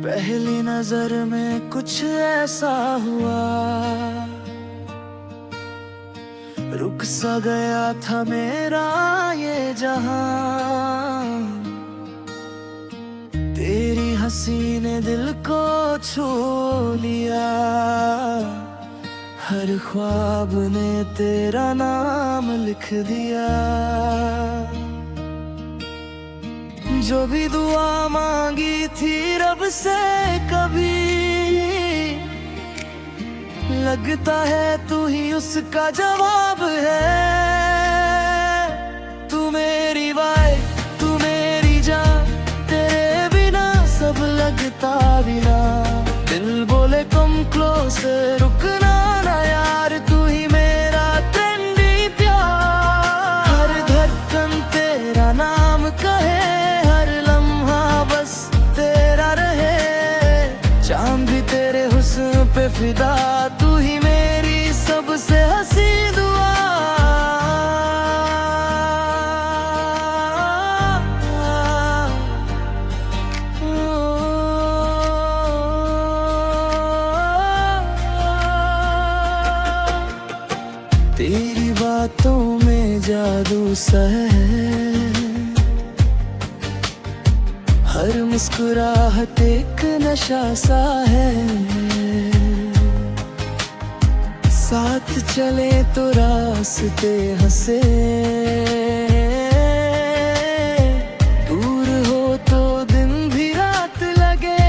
पहली नजर में कुछ ऐसा हुआ, रुक सा गया था मेरा ये जहां। तेरी हंसी ने दिल को छू लिया, हर ख्वाब ने तेरा नाम लिख दिया। जो भी दुआ मांगी थी रब से कभी, लगता है तू ही उसका जवाब है। तू मेरी वाई, तू मेरी जान, तेरे बिना सब लगता बिना। दिल बोले कम क्लोज, रुकना ना यार, तू ही मेरा ट्रेंडी प्यार। हर धड़कन तेरा नाम कहे, चांद भी तेरे हुस्न पे फिदा। तू ही मेरी सबसे हंसी दुआ। तेरी बातों में जादू सा है, हर मुस्कुराहट एक नशा सा है। साथ चले तो रास्ते हंसे, दूर हो तो दिन भी रात लगे।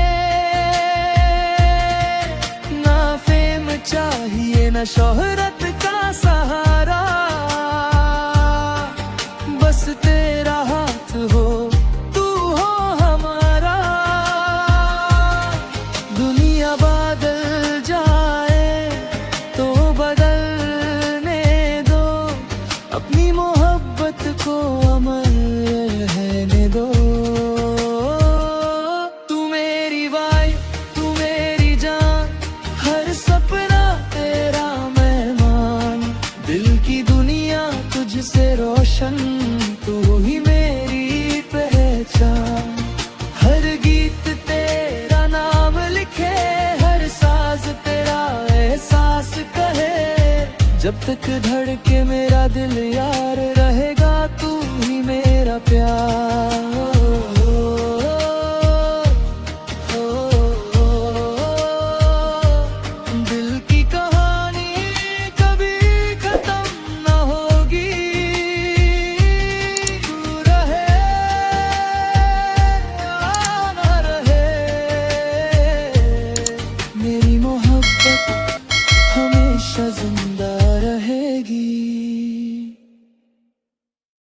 ना फेम चाहिए ना शोहरत का सहारा, बस तेरा हाथ हो, बदल जाए तो बदलने दो, अपनी मोहब्बत को अमर रहने दो। तू मेरी वाई, तू मेरी जान, हर सपना तेरा मेहमान। दिल की दुनिया तुझसे रोशन, तू ही मेरी पहचान। हर गीत तेरा नाम लिखे, तेरा एहसास कहे। जब तक धड़के मेरा दिल यार, रहेगा तू ही मेरा प्यार। दिल की कहानी कभी खत्म न होगी, तू रहे या ना रहे, मेरी मोहब्बत हमेशा जिंदा।